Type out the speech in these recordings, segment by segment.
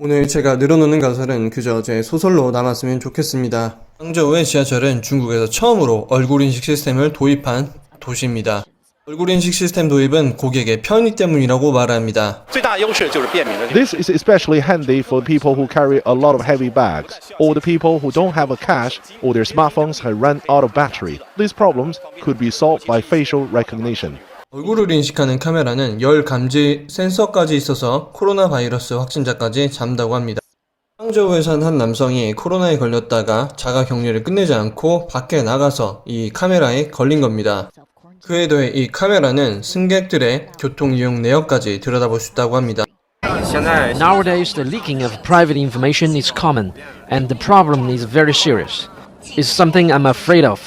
오늘 제가 늘어놓는 가설은 그저 제 소설로 남았으면 좋겠습니다. 항저우의 지하철은 중국에서 처음으로 얼굴인식 시스템을 도입한 도시입니다. 얼굴인식 시스템 도입은 고객의 편의 때문이라고 말합니다. This is especially handy for people who carry a lot of heavy bags, or the people who don't have a cash, or their smartphones have run out of battery. These problems could be solved by facial recognition. 얼굴을 인식하는 카메라는 열 감지 센서까지 있어서 코로나 바이러스 확진자까지 잡는다고 합니다. 항저우에 산 한 남성이 코로나에 걸렸다가 자가 격리를 끝내지 않고 밖에 나가서 이 카메라에 걸린 겁니다. 그에 더해 이 카메라는 승객들의 교통 이용 내역까지 들여다볼 수 있다고 합니다. Nowadays, the leaking of private information is common, and the problem is very serious. It's something I'm afraid of.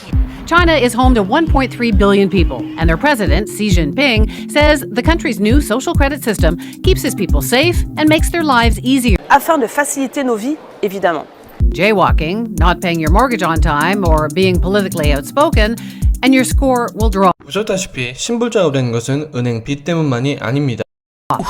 China is home to 1.3 billion people, and their president, Xi Jinping, says the country's new social credit system keeps its people safe and makes their lives easier. Afin de faciliter nos vies, évidemment. Jaywalking, not paying your mortgage on time, or being politically outspoken, and your score will drop. 보셨다시피 신불자가 된 것은 은행 빚 때문만이 아닙니다.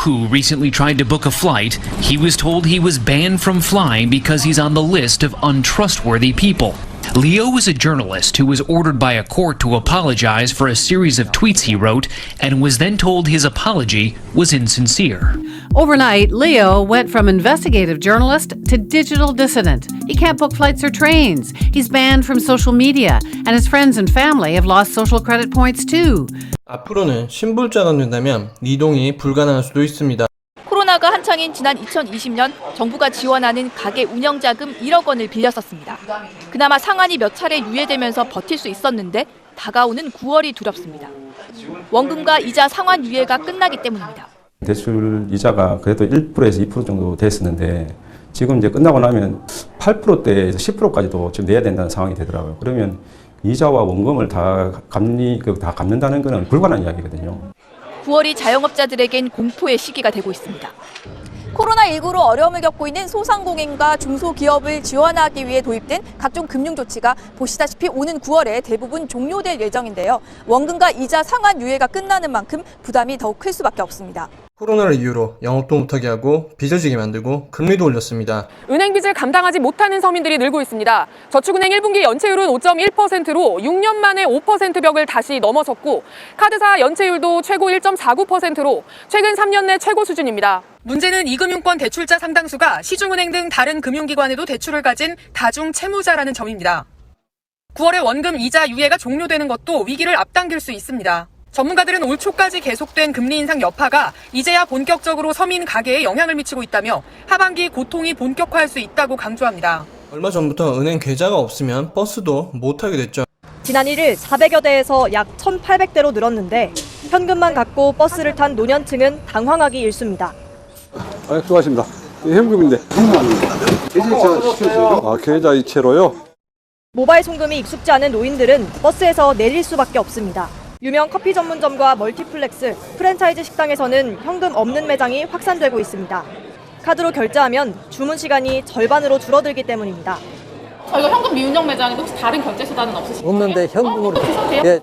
Who recently tried to book a flight, he was told he was banned from flying because he's on the list of untrustworthy people. Leo is a journalist who was ordered by a court to apologize for a series of tweets he wrote and was then told his apology was insincere. Overnight, Leo went from investigative journalist to digital dissident. He can't book flights or trains. He's banned from social media, and his friends and family have lost social credit points too. 앞으로는 신불자가 된다면 이동이 불가능할 수도 있습니다. 코로나가 한창인 지난 2020년 정부가 지원하는 가게 운영자금 1억 원을 빌렸었습니다. 그나마 상환이 몇 차례 유예되면서 버틸 수 있었는데 다가오는 9월이 두렵습니다. 원금과 이자 상환 유예가 끝나기 때문입니다. 대출 이자가 그래도 1%에서 2% 정도 됐었는데 지금 이제 끝나고 나면 8%대에서 10%까지도 지금 내야 된다는 상황이 되더라고요. 그러면 이자와 원금을 다 갚는다는 것은 불가능한 이야기거든요. 9월이 자영업자들에겐 공포의 시기가 되고 있습니다. 코로나19로 어려움을 겪고 있는 소상공인과 중소기업을 지원하기 위해 도입된 각종 금융조치가 보시다시피 오는 9월에 대부분 종료될 예정인데요. 원금과 이자 상환 유예가 끝나는 만큼 부담이 더욱 클 수밖에 없습니다. 코로나를 이유로 영업도 못하게 하고 빚어지게 만들고 금리도 올렸습니다. 은행 빚을 감당하지 못하는 서민들이 늘고 있습니다. 저축은행 1분기 연체율은 5.1%로 6년 만에 5% 벽을 다시 넘어섰고 카드사 연체율도 최고 1.49%로 최근 3년 내 최고 수준입니다. 문제는 이금융권 대출자 상당수가 시중은행 등 다른 금융기관에도 대출을 가진 다중 채무자라는 점입니다. 9월에 원금 이자 유예가 종료되는 것도 위기를 앞당길 수 있습니다. 전문가들은 올 초까지 계속된 금리 인상 여파가 이제야 본격적으로 서민 가계에 영향을 미치고 있다며 하반기 고통이 본격화할 수 있다고 강조합니다. 얼마 전부터 은행 계좌가 없으면 버스도 못 타게 됐죠. 지난 1일 400여 대에서 약 1,800대로 늘었는데 현금만 갖고 버스를 탄 노년층은 당황하기 일쑤입니다. 수고하십니다. 현금인데. 계좌 이체로요? 모바일 송금이 익숙지 않은 노인들은 버스에서 내릴 수밖에 없습니다. 유명 커피 전문점과 멀티플렉스, 프랜차이즈 식당에서는 현금 없는 매장이 확산되고 있습니다. 카드로 결제하면 주문 시간이 절반으로 줄어들기 때문입니다. 저희가 현금 미운영 매장인데 혹시 다른 결제 수단은 없으신가요? 없는데 현금으로. 예.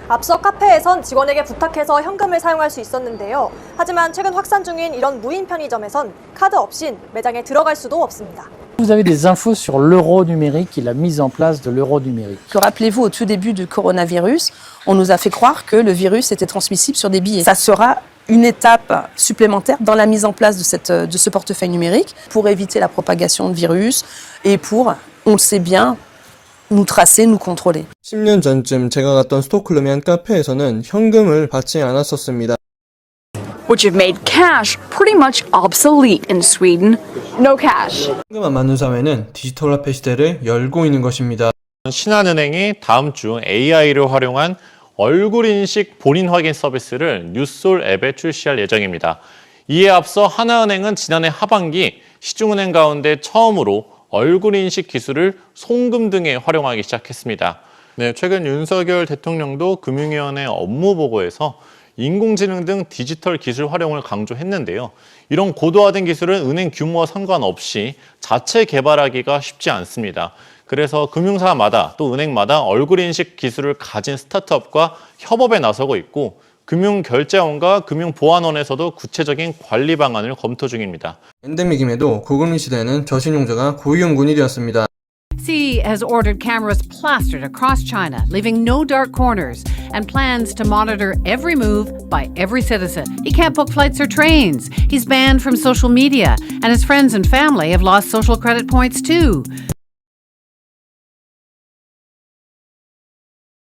앞서 카페에선 직원에게 부탁해서 현금을 사용할 수 있었는데요. 하지만 최근 확산 중인 이런 무인 편의점에선 카드 없인 매장에 들어갈 수도 없습니다. Vous avez des infos sur l'euro numérique et la mise en place de l'euro numérique. Rappelez-vous, au tout début du coronavirus, on nous a fait croire que le virus était transmissible sur des billets. Ça sera une étape supplémentaire dans la mise en place de ce portefeuille numérique pour éviter la propagation de virus et pour, on le sait bien, nous tracer, nous contrôler. 10년 전쯤 제가 갔던 스톡홀름의 한 카페에서는 현금을 받지 않았었습니다. Which have made cash pretty much obsolete in Sweden. No cash. 현금 안 받는 사회는 디지털 화폐 시대를 열고 있는 것입니다. 신한은행이 다음 주 AI를 활용한 얼굴 인식 본인 확인 서비스를 뉴솔 앱에 출시할 예정입니다. 이에 앞서 하나은행은 지난해 하반기 시중은행 가운데 처음으로 얼굴 인식 기술을 송금 등에 활용하기 시작했습니다. 네, 최근 윤석열 대통령도 금융위원회 업무 보고에서 인공지능 등 디지털 기술 활용을 강조했는데요. 이런 고도화된 기술은 은행 규모와 상관없이 자체 개발하기가 쉽지 않습니다. 그래서 금융사마다 또 은행마다 얼굴 인식 기술을 가진 스타트업과 협업에 나서고 있고 금융결제원과 금융보안원에서도 구체적인 관리 방안을 검토 중입니다. 엔데믹임에도 고금리 시대에는 저신용자가 고위험군이 되었습니다. Xi has ordered cameras plastered across China, leaving no dark corners, and plans to monitor every move by every citizen. He can't book flights or trains. He's banned from social media, and his friends and family have lost social credit points too.